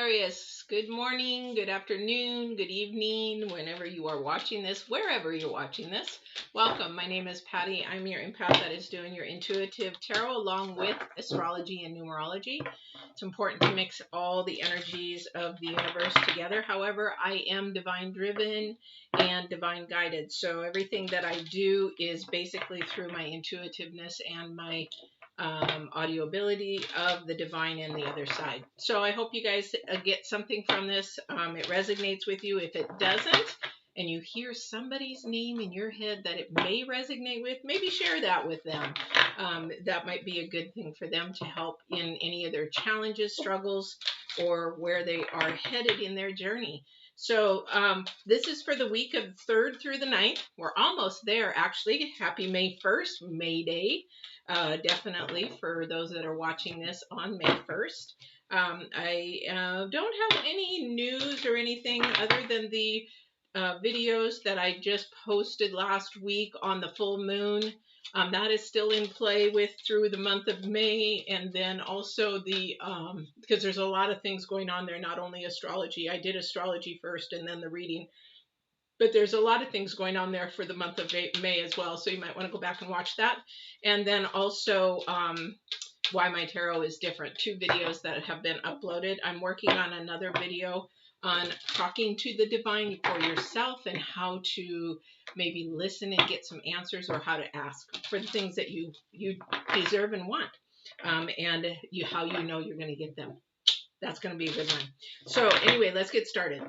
Aquarius, good morning, good afternoon, good evening, whenever you are watching this, wherever you're watching this. Welcome. My name is Patty. I'm your empath that is doing your intuitive tarot along with astrology and numerology. It's important to mix all the energies of the universe together. However, I am divine driven and divine guided. So everything that I do is basically through my intuitiveness and my audio ability of the divine and the other side. So I hope you guys get something from this. It resonates with you. If it doesn't, and you hear somebody's name in your head that it may resonate with, maybe share that with them. That might be a good thing for them to help in any of their challenges, struggles, or where they are headed in their journey. So this is for the week of 3rd through the 9th. We're almost there, actually. Happy May 1st, May Day. Definitely for those that are watching this on May 1st. I don't have any news or anything other than the videos that I just posted last week on the full moon. That is still in play with through the month of May, and then also the because there's a lot of things going on there, not only astrology. I did astrology first and then the reading, but there's a lot of things going on there for the month of May as well, so you might want to go back and watch that. And then also why my tarot is different, 2 videos that have been uploaded. I'm working on another video on talking to the divine for yourself and how to maybe listen and get some answers, or how to ask for the things that you deserve and want, and how you know you're going to get them. That's going to be a good one. So anyway, let's get started.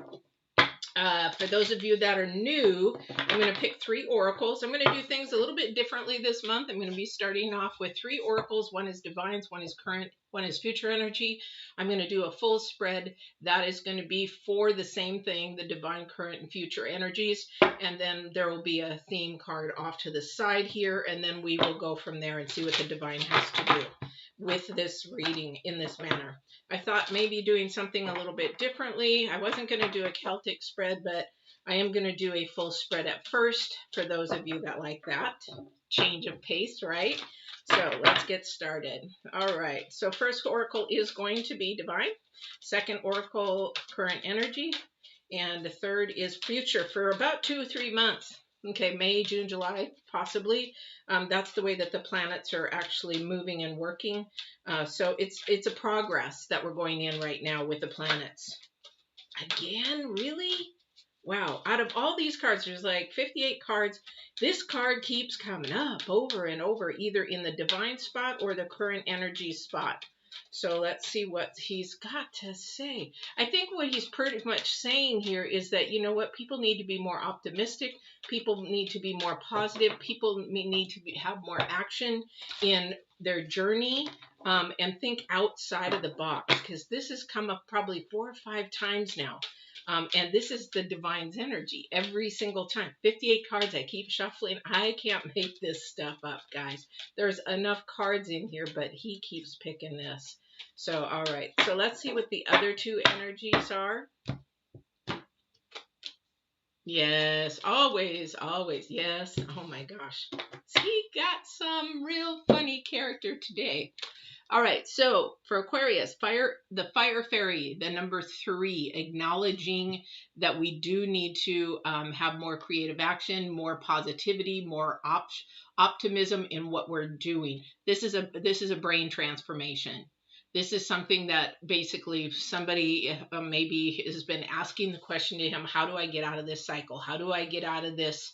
For those of you that are new, I'm going to pick 3 oracles. I'm going to do things a little bit differently this month. I'm going to be starting off with 3 oracles. One is divines, one is current, one is future energy. I'm going to do a full spread that is going to be for the same thing, the divine, current, and future energies. And then there will be a theme card off to the side here, and then we will go from there and see what the divine has to do with this reading in this manner. I thought maybe doing something a little bit differently. I wasn't going to do a Celtic spread, but I am going to do a full spread at first for those of you that like that change of pace, right? So let's get started. All right. So first oracle is going to be divine. Second oracle, current energy. And the third is future for about 2 or 3 months. Okay, May, June, July, possibly. That's the way that the planets are actually moving and working. So it's a progress that we're going in right now with the planets. Again, really? Wow. Out of all these cards, there's like 58 cards. This card keeps coming up over and over, either in the divine spot or the current energy spot. So let's see what he's got to say. I think what he's pretty much saying here is that, you know what, people need to be more optimistic. People need to be more positive. People need to have more action in their journey, and think outside of the box, because this has come up probably 4 or 5 times now. And this is the divine's energy every single time. 58 cards. I keep shuffling. I can't make this stuff up, guys. There's enough cards in here, but he keeps picking this. So, all right. So let's see what the other 2 energies are. Yes, always, always. Yes. Oh my gosh. He got some real funny character today. All right, so for Aquarius, the fire fairy, the number 3, acknowledging that we do need to have more creative action, more positivity, more optimism in what we're doing. This is a brain transformation. This is something that basically somebody maybe has been asking the question to him: how do I get out of this cycle? How do I get out of this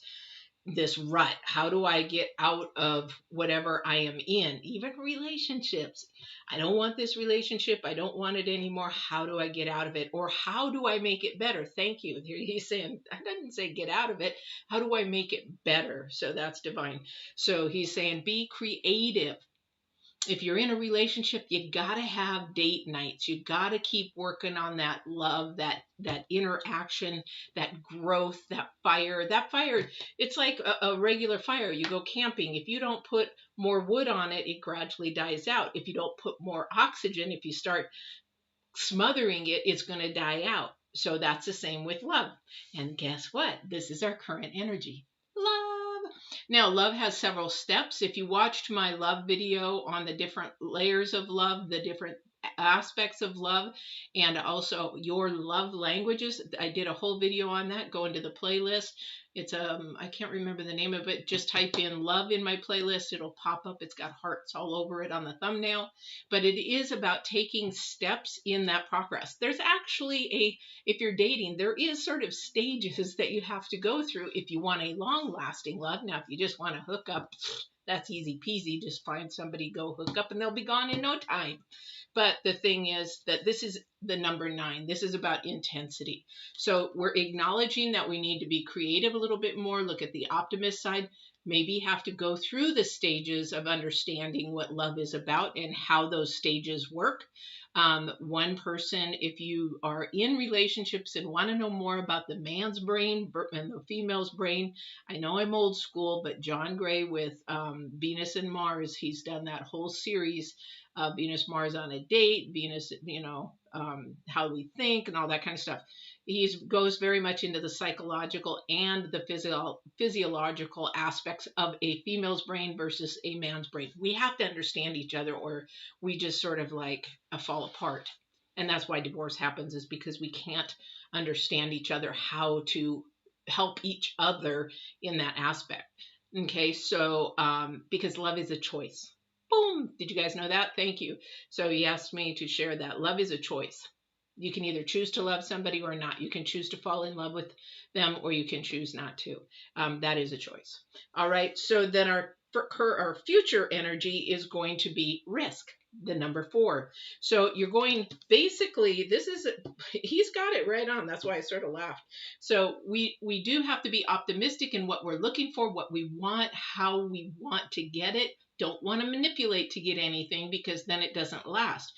rut? How do I get out of whatever I am in? Even relationships. I don't want this relationship. I don't want it anymore. How do I get out of it? Or how do I make it better? Thank you. He's saying, I didn't say get out of it. How do I make it better? So that's divine. So he's saying be creative. If you're in a relationship, you got to have date nights. You got to keep working on that love, that interaction, that growth, that fire. That fire, it's like a regular fire. You go camping. If you don't put more wood on it, it gradually dies out. If you don't put more oxygen, if you start smothering it, it's going to die out. So that's the same with love. And guess what? This is our current energy. Love. Now, love has several steps. If you watched my love video on the different layers of love, the different aspects of love and also your love languages. I did a whole video on that. Go into the playlist. It's I can't remember the name of it. Just type in love in my playlist. It'll pop up. It's got hearts all over it on the thumbnail. But it is about taking steps in that progress. There's actually if you're dating, there is sort of stages that you have to go through if you want a long-lasting love. Now, if you just want to hook up, that's easy peasy. Just find somebody, go hook up, and they'll be gone in no time. But the thing is that this is the number 9. This is about intensity. So we're acknowledging that we need to be creative a little bit more, look at the optimist side, maybe have to go through the stages of understanding what love is about and how those stages work. One person, if you are in relationships and want to know more about the man's brain and the female's brain, I know I'm old school, but John Gray with Venus and Mars, he's done that whole series, Venus, Mars on a date, Venus, how we think and all that kind of stuff. He goes very much into the psychological and the physiological aspects of a female's brain versus a man's brain. We have to understand each other or we just sort of like fall apart. And that's why divorce happens, is because we can't understand each other, how to help each other in that aspect. Okay, so because love is a choice. Boom! Did you guys know that? Thank you. So he asked me to share that. Love is a choice. You can either choose to love somebody or not. You can choose to fall in love with them or you can choose not to. That is a choice. All right. So then our future energy is going to be risk, the number 4. So you're going, basically, he's got it right on. That's why I sort of laughed. So we do have to be optimistic in what we're looking for, what we want, how we want to get it. Don't want to manipulate to get anything because then it doesn't last.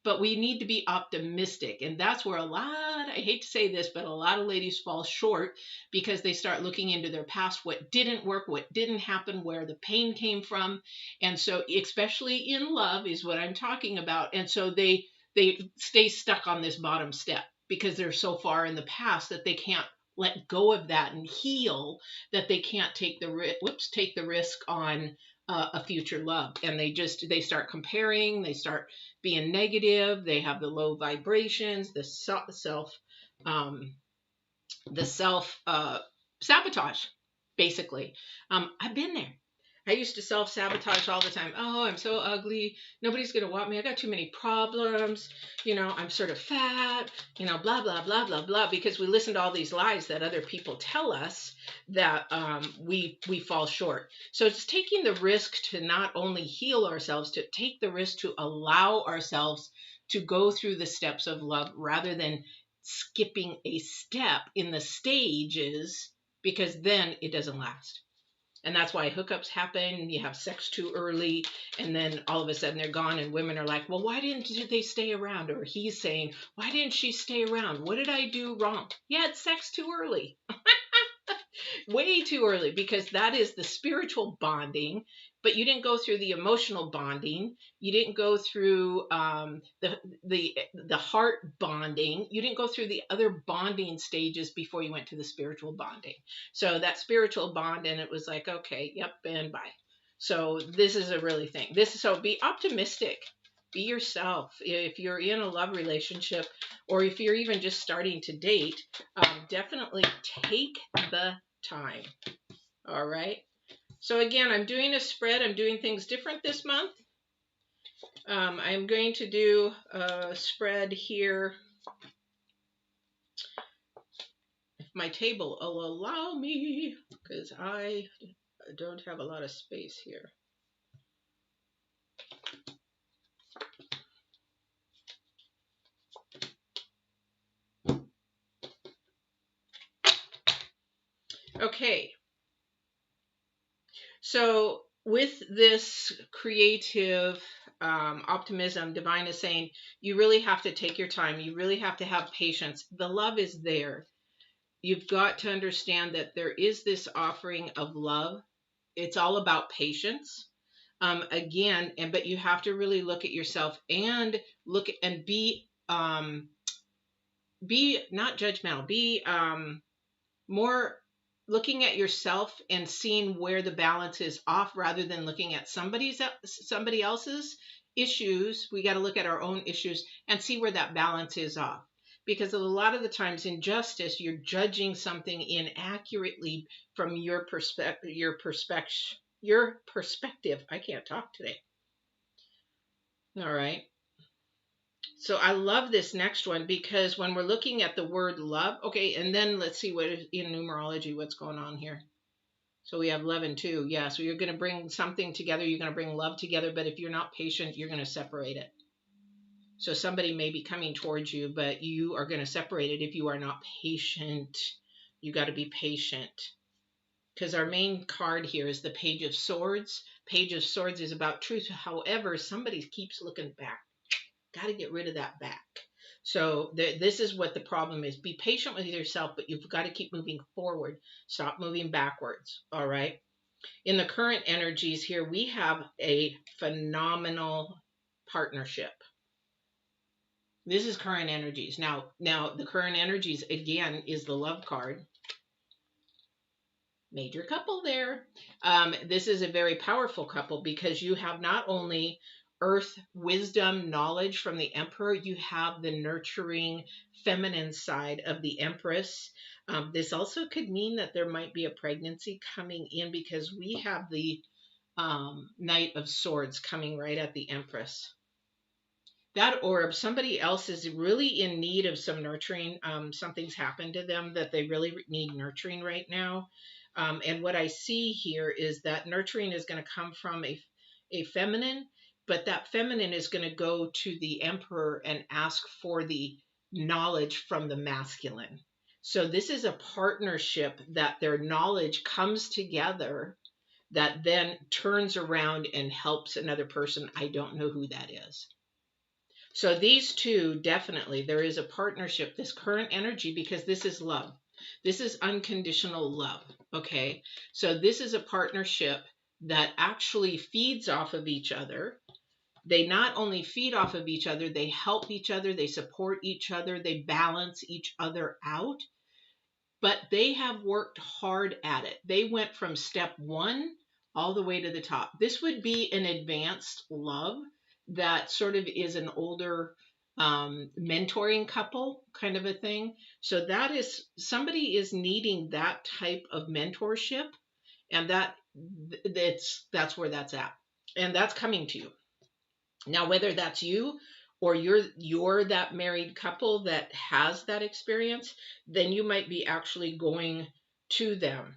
But we need to be optimistic. And that's where I hate to say this, but a lot of ladies fall short because they start looking into their past, what didn't work, what didn't happen, where the pain came from. And so especially in love is what I'm talking about. And so they stay stuck on this bottom step because they're so far in the past that they can't let go of that and heal, that they can't take the risk on a future love. And they start comparing, they start being negative, they have the low vibrations, the self sabotage, basically. I've been there. I used to self-sabotage all the time. Oh, I'm so ugly. Nobody's going to want me. I got too many problems. I'm sort of fat, blah, blah, blah, blah, blah, because we listen to all these lies that other people tell us that we fall short. So it's taking the risk to not only heal ourselves, to take the risk to allow ourselves to go through the steps of love rather than skipping a step in the stages, because then it doesn't last. And that's why hookups happen. You have sex too early, and then all of a sudden they're gone, and women are like, well, why didn't they stay around? Or he's saying, why didn't she stay around? What did I do wrong? Yeah, it's sex too early. Way too early, because that is the spiritual bonding, but you didn't go through the emotional bonding. You didn't go through the heart bonding. You didn't go through the other bonding stages before you went to the spiritual bonding. So that spiritual bond, and it was like, okay, yep, and bye. So this is a really thing. So be optimistic. Be yourself. If you're in a love relationship, or if you're even just starting to date, definitely take the time. All right. So again, I'm doing a spread. I'm doing things different this month. I'm going to do a spread here, if my table will allow me, because I don't have a lot of space here. Okay. So with this creative optimism, Divine is saying, you really have to take your time. You really have to have patience. The love is there. You've got to understand that there is this offering of love. It's all about patience. Again, but you have to really look at yourself and be not judgmental. Be more looking at yourself and seeing where the balance is off rather than looking at somebody else's issues, we got to look at our own issues and see where that balance is off. Because a lot of the times in justice, you're judging something inaccurately from your perspective, your perspective. I can't talk today. All right. So I love this next one because when we're looking at the word love, okay, and then let's see what is in numerology, what's going on here. So we have 11 too. Yeah, so you're going to bring something together. You're going to bring love together, but if you're not patient, you're going to separate it. So somebody may be coming towards you, but you are going to separate it if you are not patient. You got to be patient. Because our main card here is the Page of Swords. Page of Swords is about truth. However, somebody keeps looking back. Got to get rid of that back. So this is what the problem is. Be patient with yourself, but you've got to keep moving forward. Stop moving backwards. All right. In the current energies here, we have a phenomenal partnership. This is current energies. Now the current energies again is the Love card. Major couple there. This is a very powerful couple because you have not only earth wisdom knowledge from the Emperor, you have the nurturing feminine side of the Empress. This also could mean that there might be a pregnancy coming in because we have the Knight of Swords coming right at the Empress. That orb, somebody else is really in need of some nurturing. Something's happened to them that they really need nurturing right now. And what I see here is that nurturing is going to come from a feminine, but that feminine is going to go to the Emperor and ask for the knowledge from the masculine. So this is a partnership that their knowledge comes together that then turns around and helps another person. I don't know who that is. So these two, definitely, there is a partnership, this current energy, because this is love. This is unconditional love, okay? So this is a partnership that actually feeds off of each other. They not only feed off of each other, they help each other, they support each other, they balance each other out. But they have worked hard at it. They went from step one all the way to the top. This would be an advanced love that sort of is an older mentoring couple kind of a thing. So that is, somebody is needing that type of mentorship, and that's where that's at, and that's coming to you. Now, whether that's you or you're that married couple that has that experience, then you might be actually going to them.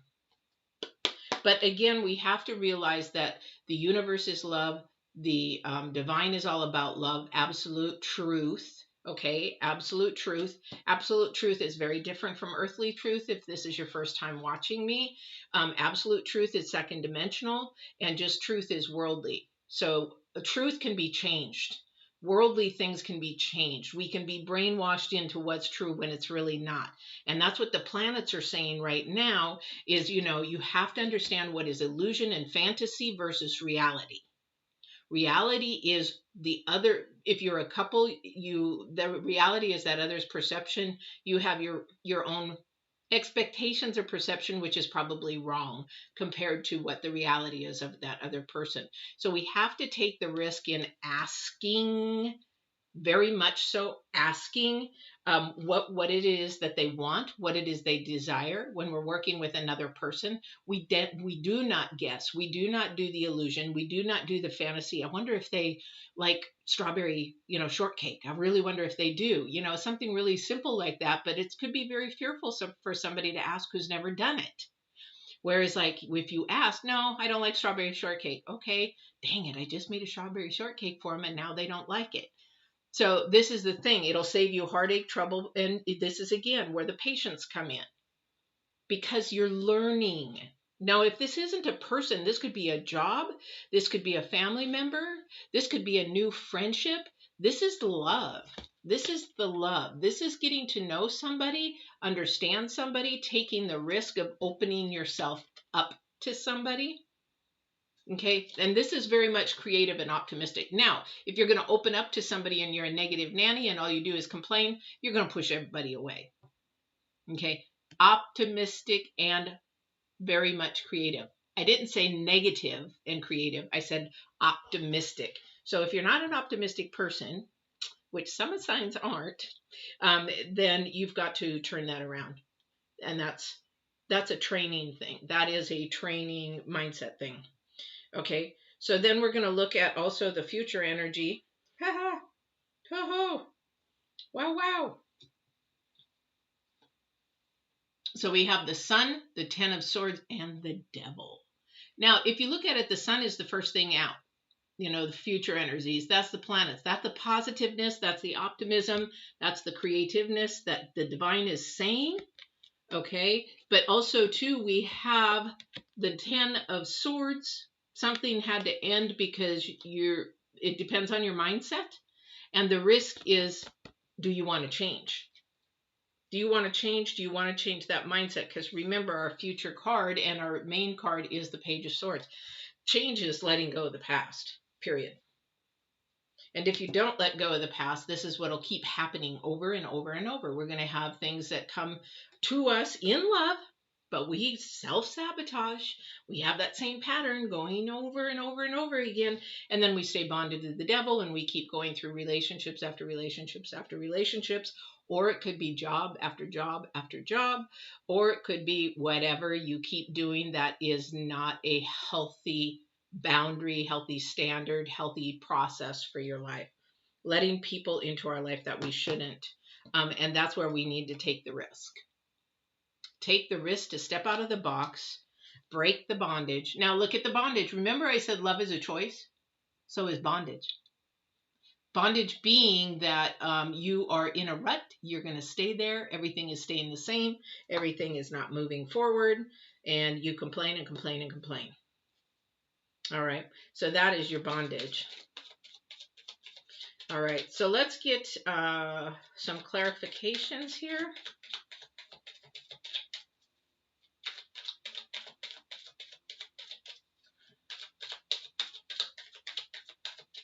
But again, we have to realize that the universe is love. The divine is all about love, absolute truth. Okay, absolute truth. Absolute truth is very different from earthly truth. If this is your first time watching me, absolute truth is second dimensional, and just truth is worldly. So truth can be changed. Worldly things can be changed. We can be brainwashed into what's true when it's really not. And that's what the planets are saying right now is, you have to understand what is illusion and fantasy versus reality. Reality is the other. If you're a couple, the reality is that other's perception. You have your own expectations or perception, which is probably wrong compared to what the reality is of that other person. So we have to take the risk in asking, very much so asking what it is that they want, what it is they desire. When we're working with another person, we do not guess, we do not do the illusion, we do not do the fantasy. I wonder if they like strawberry, shortcake. I really wonder if they do, something really simple like that. But it could be very fearful for somebody to ask who's never done it. Whereas, like, if you ask, no, I don't like strawberry shortcake. Okay, dang it, I just made a strawberry shortcake for them and now they don't like it. So this is the thing. It'll save you heartache, trouble, and this is, again, where the patients come in. Because you're learning. Now, if this isn't a person, this could be a job, this could be a family member, this could be a new friendship. This is the love. This is the love. This is getting to know somebody, understand somebody, taking the risk of opening yourself up to somebody. Okay, and this is very much creative and optimistic. Now, if you're going to open up to somebody and you're a negative nanny and all you do is complain, you're going to push everybody away. Okay, optimistic and very much creative. I didn't say negative and creative. I said optimistic. So if you're not an optimistic person, which some signs aren't, then you've got to turn that around. And that's a training thing. That is a training mindset thing. Okay. So then we're going to look at also the future energy. Ha ha. Ho ho. Wow wow. So we have the sun, the 10 of swords, and the devil. Now, if you look at it, the sun is the first thing out. You know, the future energies, that's the planets, that's the positiveness, that's the optimism, that's the creativeness that the divine is saying. Okay. But also too, we have the 10 of swords. Something had to end because it depends on your mindset. And the risk is, do you want to change? Do you want to change? Do you want to change that mindset? Because remember, our future card and our main card is the Page of Swords. Change is letting go of the past, period. And if you don't let go of the past, this is what will keep happening over and over and over. We're going to have things that come to us in love, but we self-sabotage. We have that same pattern going over and over and over again. And then we stay bonded to the devil, and we keep going through relationships after relationships after relationships. Or it could be job after job after job. Or it could be whatever you keep doing that is not a healthy boundary, healthy standard, healthy process for your life. Letting people into our life that we shouldn't. And that's where we need to take the risk. Take the risk to step out of the box, break the bondage. Now look at the bondage. Remember I said love is a choice? So is bondage. Bondage being that you are in a rut. You're going to stay there. Everything is staying the same. Everything is not moving forward. And you complain and complain and complain. All right. So that is your bondage. All right. So let's get some clarifications here.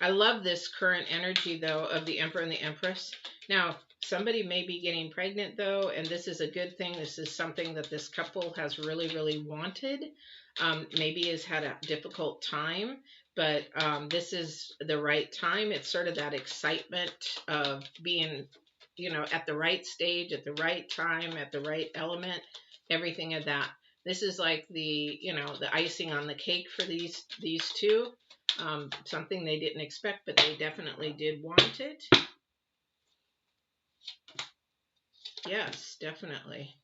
I love this current energy, though, of the Emperor and the Empress. Now, somebody may be getting pregnant, though, and this is a good thing. This is something that this couple has really, really wanted. Maybe has had a difficult time, but this is the right time. It's sort of that excitement of being, you know, at the right stage, at the right time, at the right element, everything of that. This is like the, you know, the icing on the cake for these two. Something they didn't expect, but they definitely did want it. Yes, definitely.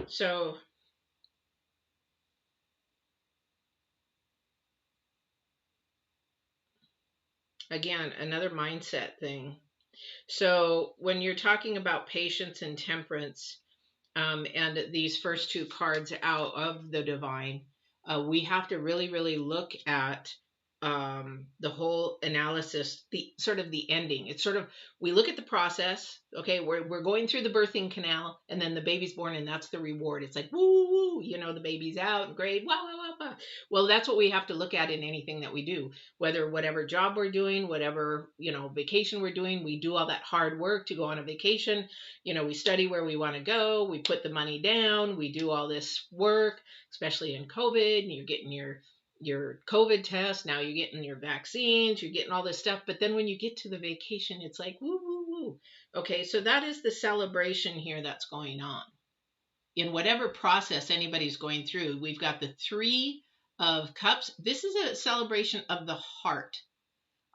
So, again, another mindset thing. So, when you're talking about patience and temperance, and these first two cards out of the divine, we have to really, really look at the whole analysis, the sort of the ending. It's sort of, we look at the process. Okay, we're going through the birthing canal, and then the baby's born, and that's the reward. It's like, woo woo, you know, the baby's out, great, wow wow wow wow. Well, that's what we have to look at in anything that we do, whatever job we're doing, whatever, you know, vacation we're doing. We do all that hard work to go on a vacation. You know, we study where we want to go. We put the money down. We do all this work, especially in COVID, and you're getting your COVID test. Now you're getting your vaccines, you're getting all this stuff. But then when you get to the vacation, it's like, woo, woo, woo. Okay, so that is the celebration here that's going on. In whatever process anybody's going through, we've got the 3 of Cups. This is a celebration of the heart,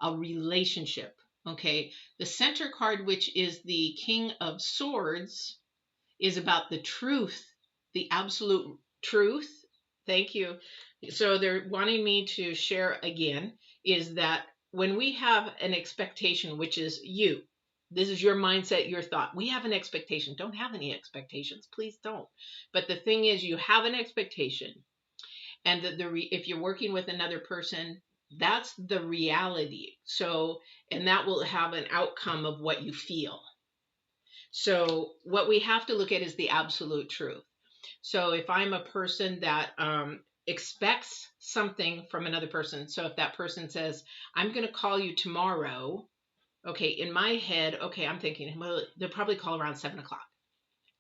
a relationship. Okay, the center card, which is the King of Swords, is about the truth, the absolute truth. Thank you. So they're wanting me to share again is that when we have an expectation, which is you, this is your mindset, your thought. We have an expectation. Don't have any expectations. Please don't. But the thing is, you have an expectation. And if you're working with another person, that's the reality. So, and that will have an outcome of what you feel. So what we have to look at is the absolute truth. So if I'm a person that expects something from another person, so if that person says, I'm going to call you tomorrow, okay, in my head, okay, I'm thinking, well, they'll probably call around 7 o'clock.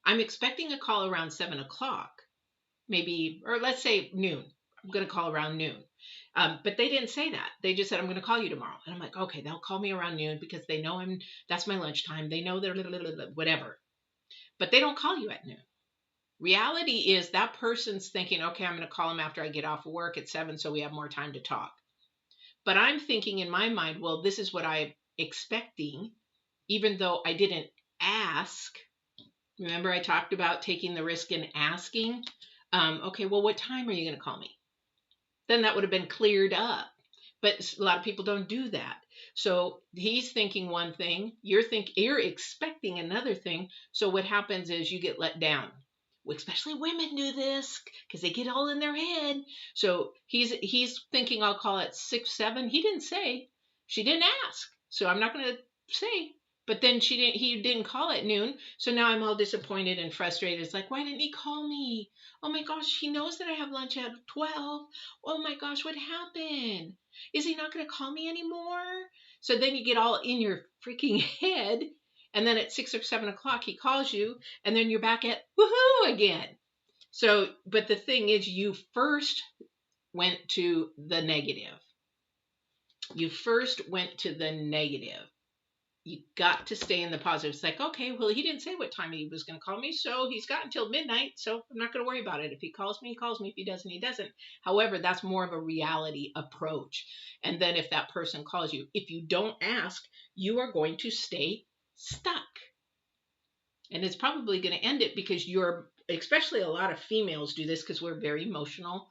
I'm expecting a call around 7 o'clock, maybe, or let's say noon. I'm going to call around noon. But they didn't say that. They just said, I'm going to call you tomorrow. And I'm like, okay, they'll call me around noon because they know that's my lunchtime. They know they're whatever. But they don't call you at noon. Reality is that person's thinking, okay, I'm going to call him after I get off of work at 7 so we have more time to talk. But I'm thinking in my mind, well, this is what I'm expecting, even though I didn't ask. Remember I talked about taking the risk and asking? Okay, well, what time are you going to call me? Then that would have been cleared up. But a lot of people don't do that. So he's thinking one thing, you're expecting another thing. So what happens is you get let down. Especially women do this because they get all in their head. So he's thinking I'll call at 6, 7. He didn't say. She didn't ask. So I'm not going to say. But then he didn't call at noon. So now I'm all disappointed and frustrated. It's like, why didn't he call me? Oh my gosh, he knows that I have lunch at 12. Oh my gosh, what happened? Is he not going to call me anymore? So then you get all in your freaking head. And then at 6 or 7 o'clock, he calls you. And then you're back at woohoo again. So, but the thing is, you first went to the negative. You first went to the negative. You got to stay in the positive. It's like, okay, well, he didn't say what time he was going to call me, so he's got until midnight, so I'm not going to worry about it. If he calls me, he calls me. If he doesn't, he doesn't. However, that's more of a reality approach. And then if that person calls you, if you don't ask, you are going to stay stuck. And it's probably going to end it because especially a lot of females do this because we're very emotional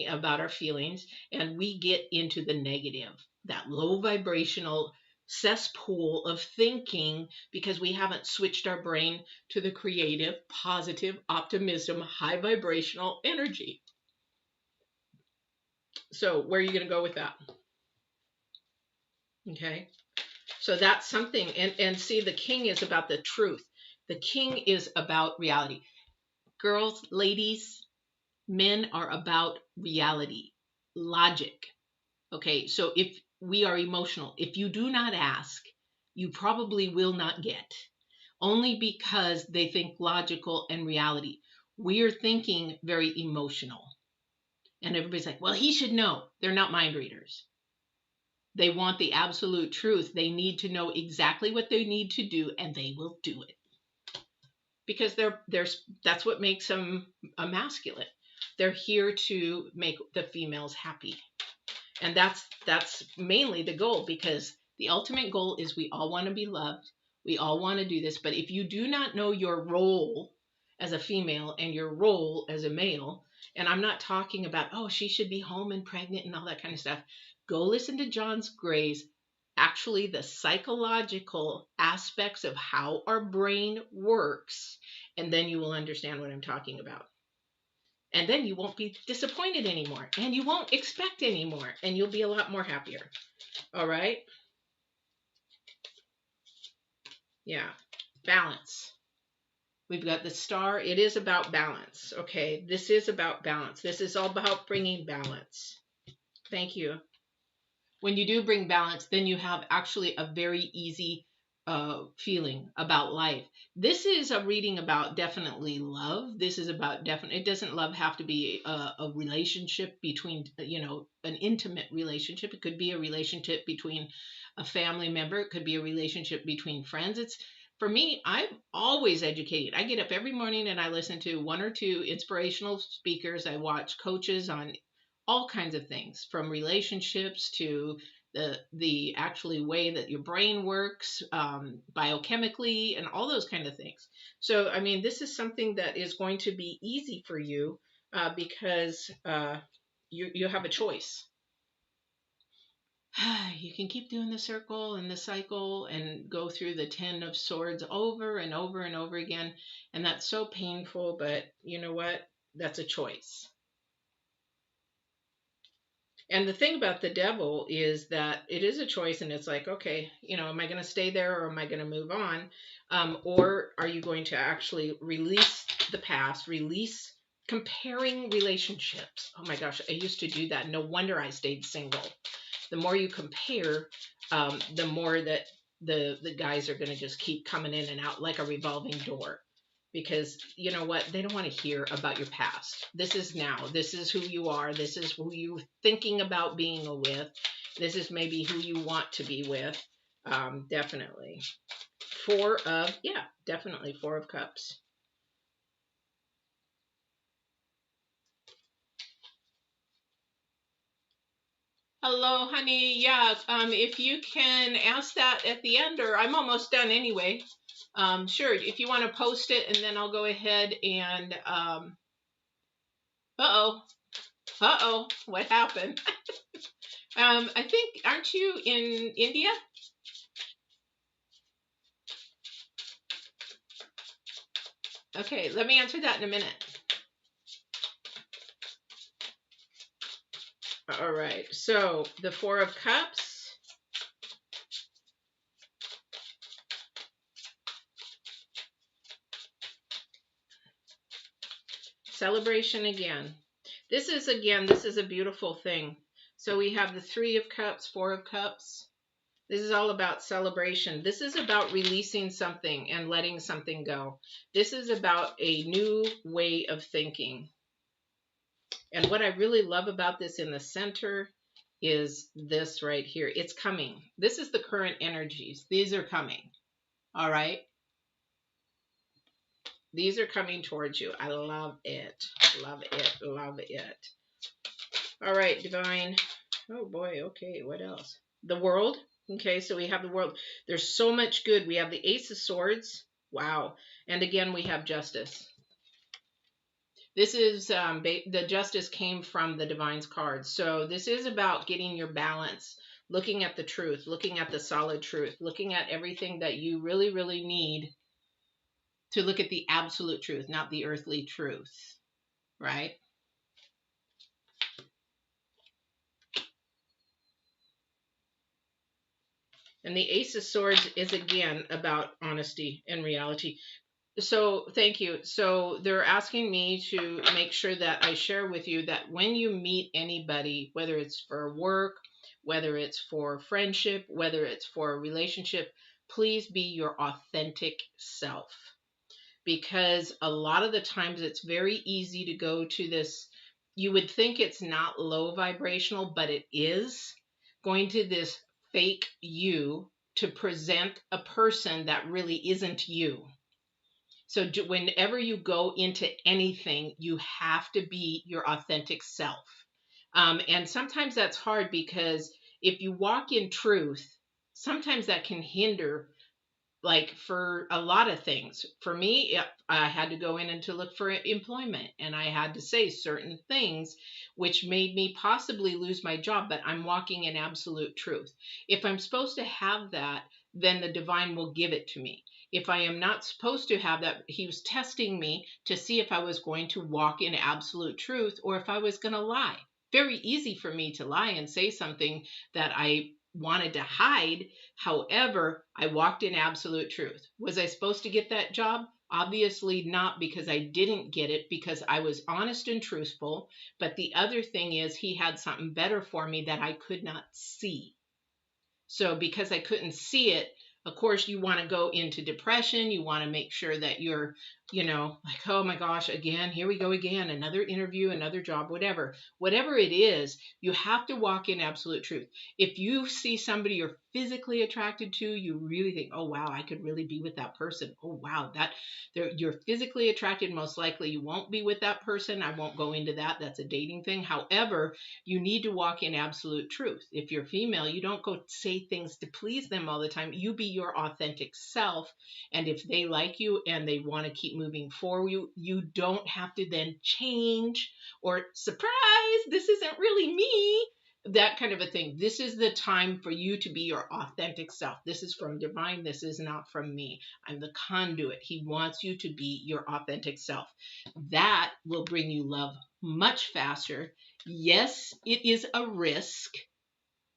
about our feelings, and we get into the negative, that low vibrational cesspool of thinking because we haven't switched our brain to the creative, positive, optimism, high vibrational energy. So where are you going to go with that? Okay. So that's something. And see, the king is about the truth. The king is about reality. Girls, ladies, men are about reality, logic. Okay. So if we are emotional, if you do not ask, you probably will not get, only because they think logical and reality. We're thinking very emotional. And everybody's like, well, he should know. They're not mind readers. They want the absolute truth. They need to know exactly what they need to do, and they will do it. Because that's what makes them emasculate. They're here to make the females happy. And that's mainly the goal, because the ultimate goal is we all want to be loved. We all want to do this. But if you do not know your role as a female and your role as a male, and I'm not talking about, oh, she should be home and pregnant and all that kind of stuff. Go listen to John Gray's, actually the psychological aspects of how our brain works, and then you will understand what I'm talking about. And then you won't be disappointed anymore, and you won't expect anymore, and you'll be a lot more happier. All right? Yeah. Balance. We've got the star. It is about balance. Okay. This is about balance. This is all about bringing balance. Thank you. When you do bring balance, then you have actually a very easy feeling about life. This is a reading about definitely love. This is about it doesn't love have to be a relationship between, an intimate relationship. It could be a relationship between a family member. It could be a relationship between friends. For me, I'm always educated. I get up every morning and I listen to 1 or 2 inspirational speakers. I watch coaches on all kinds of things, from relationships to the actually way that your brain works, biochemically, and all those kind of things. So, I mean, this is something that is going to be easy for you because you have a choice. You can keep doing the circle and the cycle and go through the 10 of swords over and over and over again. And that's so painful, but you know what? That's a choice. And the thing about the devil is that it is a choice, and it's like, okay, am I going to stay there, or am I going to move on? Or are you going to actually release the past, release comparing relationships? Oh my gosh, I used to do that. No wonder I stayed single. The more you compare, the more that the guys are going to just keep coming in and out like a revolving door. because you know what? They don't want to hear about your past. This is now. This is who you are. This is who you're thinking about being with. This is maybe who you want to be with. Definitely. Definitely Four of Cups. Hello, honey. Yeah, if you can ask that at the end, or I'm almost done anyway. Sure, if you want to post it, and then I'll go ahead and, what happened? I think, aren't you in India? Okay, let me answer that in a minute. All right, so the Four of Cups. Celebration again. This is a beautiful thing. So we have the Three of Cups, Four of Cups. This is all about celebration. This is about releasing something and letting something go. This is about a new way of thinking. And what I really love about this in the center is this right here. It's coming. This is the current energies. These are coming. All right. These are coming towards you. I love it. Love it. Love it. All right, Divine. Oh boy. Okay. What else? The World. Okay. So we have the World. There's so much good. We have the Ace of Swords. Wow. And again, we have Justice. This is the Justice came from the Divine's cards. So this is about getting your balance, looking at the truth, looking at the solid truth, looking at everything that you really, really need to look at the absolute truth, not the earthly truth, right? And the Ace of Swords is again about honesty and reality. So thank you. So they're asking me to make sure that I share with you that when you meet anybody, whether it's for work, whether it's for friendship, whether it's for a relationship, please be your authentic self. Because a lot of the times it's very easy to go to this, you would think it's not low vibrational, but it is, going to this fake you to present a person that really isn't you. So whenever you go into anything, you have to be your authentic self. And sometimes that's hard because if you walk in truth, sometimes that can hinder, like for a lot of things. For me, I had to go in and to look for employment, and I had to say certain things which made me possibly lose my job, but I'm walking in absolute truth. If I'm supposed to have that, then the divine will give it to me. If I am not supposed to have that, he was testing me to see if I was going to walk in absolute truth or if I was going to lie. Very easy for me to lie and say something that I wanted to hide. However, I walked in absolute truth. Was I supposed to get that job? Obviously not, because I didn't get it because I was honest and truthful. But the other thing is he had something better for me that I could not see. So because I couldn't see it, of course, you want to go into depression. You want to make sure that you're, like, oh my gosh, again, here we go again, another interview, another job, whatever. Whatever it is, you have to walk in absolute truth. If you see somebody you're physically attracted to, you really think, oh wow, I could really be with that person. Oh wow, you're physically attracted. Most likely you won't be with that person. I won't go into that. That's a dating thing. However, you need to walk in absolute truth. If you're female, you don't go say things to please them all the time. You be your authentic self. And if they like you and they want to keep moving forward, you don't have to then change or surprise, this isn't really me. That kind of a thing. This is the time for you to be your authentic self. This is from divine. This is not from me. I'm the conduit. He wants you to be your authentic self. That will bring you love much faster. Yes, it is a risk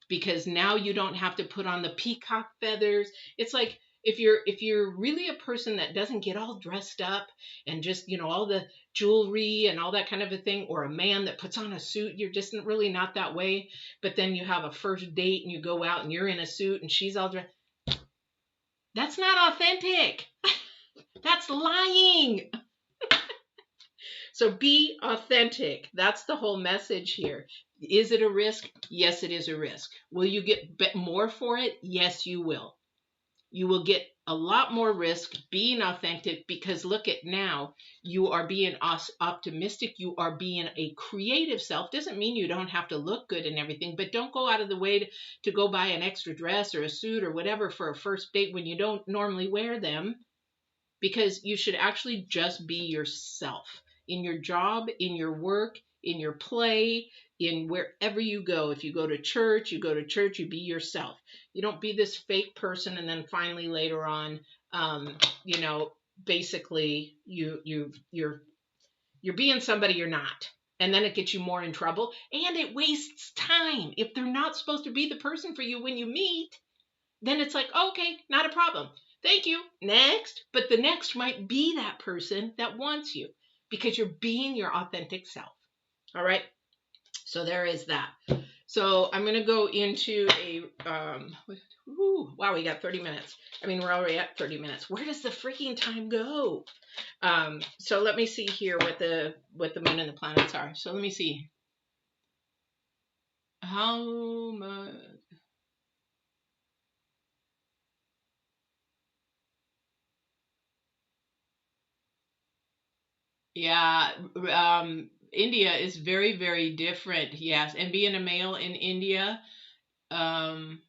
because now you don't have to put on the peacock feathers. It's like if you're really a person that doesn't get all dressed up and just, all the jewelry and all that kind of a thing, or a man that puts on a suit, you're just really not that way. But then you have a first date and you go out and you're in a suit and she's all dressed. That's not authentic. That's lying. So be authentic. That's the whole message here. Is it a risk? Yes, it is a risk. Will you get more for it? Yes, you will. You will get a lot more risk being authentic, because look at now, you are being optimistic. You are being a creative self. Doesn't mean you don't have to look good and everything, but don't go out of the way to go buy an extra dress or a suit or whatever for a first date when you don't normally wear them, because you should actually just be yourself in your job, in your work, in your play, in wherever you go. If you go to church, you be yourself. You don't be this fake person and then finally later on, you know, basically you're being somebody you're not. And then it gets you more in trouble and it wastes time. If they're not supposed to be the person for you when you meet, then it's like, okay, not a problem. Thank you. Next. But the next might be that person that wants you because you're being your authentic self. All right. So there is that. So I'm going to go into a, wow, we got 30 minutes. I mean, we're already at 30 minutes. Where does the freaking time go? So let me see here what the moon and the planets are. So let me see. How much? Yeah, India is very, very different. Yes, and being a male in India, um,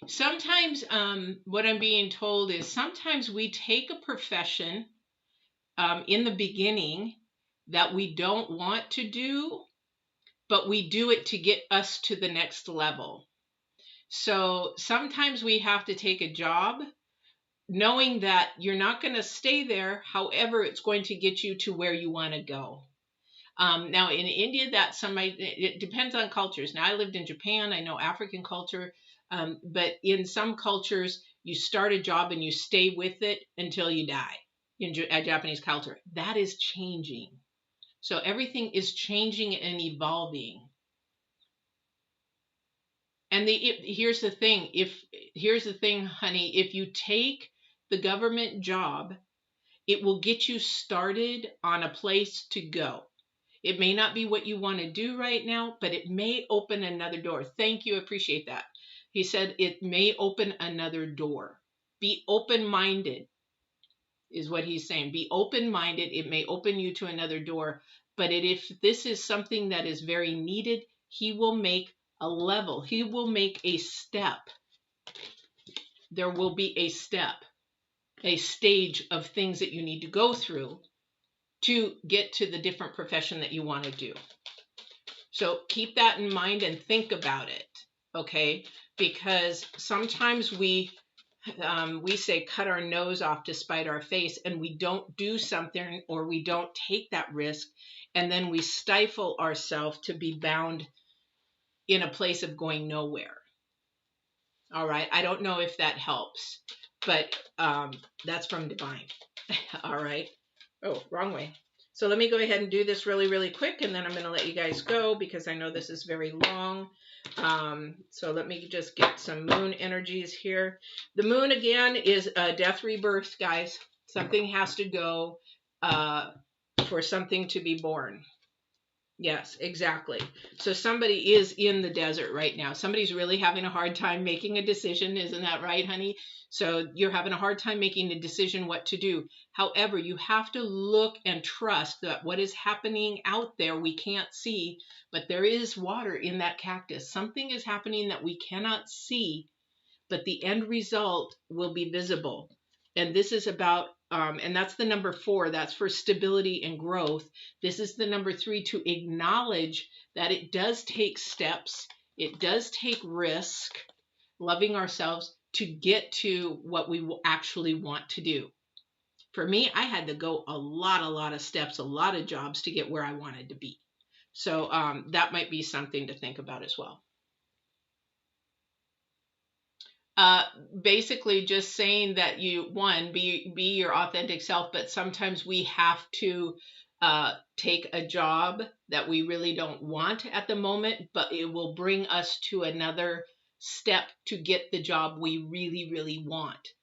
sometimes what I'm being told is sometimes we take a profession in the beginning that we don't want to do, but we do it to get us to the next level. So sometimes we have to take a job knowing that you're not going to stay there. However, it's going to get you to where you want to go. Now in India, it depends on cultures. Now I lived in Japan. I know African culture, but in some cultures, you start a job and you stay with it until you die. In Japanese culture, that is changing. So everything is changing and evolving. And here's the thing: honey, if you take the government job, it will get you started on a place to go. It may not be what you want to do right now, but it may open another door. Thank you. Appreciate that. He said it may open another door. Be open-minded is what he's saying. Be open-minded. It may open you to another door, but if this is something that is very needed, he will make a level. He will make a step. There will be a step, a stage of things that you need to go through to get to the different profession that you want to do. So keep that in mind and think about it, okay? Because sometimes we say cut our nose off to spite our face, and we don't do something or we don't take that risk, and then we stifle ourselves to be bound in a place of going nowhere. All right, I don't know if that helps, but that's from Divine. All right. Oh, wrong way. So let me go ahead and do this really, really quick, and then I'm going to let you guys go because I know this is very long. So let me just get some moon energies here. The moon, again, is a death rebirth, guys. Something has to go for something to be born. Yes, exactly. So somebody is in the desert right now. Somebody's really having a hard time making a decision. Isn't that right, honey? So you're having a hard time making a decision what to do. However, you have to look and trust that what is happening out there we can't see, but there is water in that cactus. Something is happening that we cannot see, but the end result will be visible. And this is about, and that's the number 4, that's for stability and growth. This is the number 3, to acknowledge that it does take steps, it does take risk, loving ourselves to get to what we will actually want to do. For me, I had to go a lot of steps, a lot of jobs to get where I wanted to be. So that might be something to think about as well. Basically just saying that you, be your authentic self, but sometimes we have to take a job that we really don't want at the moment, but it will bring us to another step to get the job we really, really want.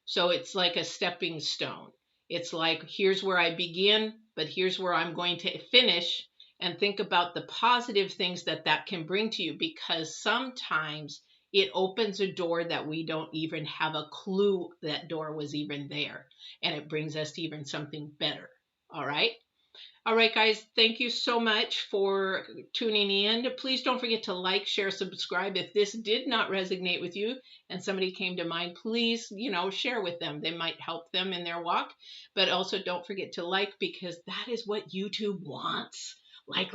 So it's like a stepping stone. It's like, here's where I begin, but here's where I'm going to finish. And think about the positive things that that can bring to you, because sometimes it opens a door that we don't even have a clue that door was even there. And it brings us to even something better. All right. All right, guys, thank you so much for tuning in. Please don't forget to like, share, subscribe. If this did not resonate with you and somebody came to mind, please, share with them. They might help them in their walk. But also don't forget to like, because that is what YouTube wants. Like.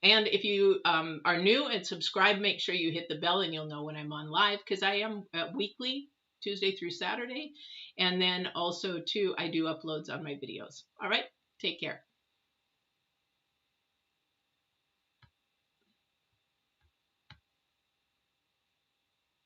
And if you are new and subscribe, make sure you hit the bell and you'll know when I'm on live, because I am weekly, Tuesday through Saturday. And then also, too, I do uploads on my videos. All right, take care.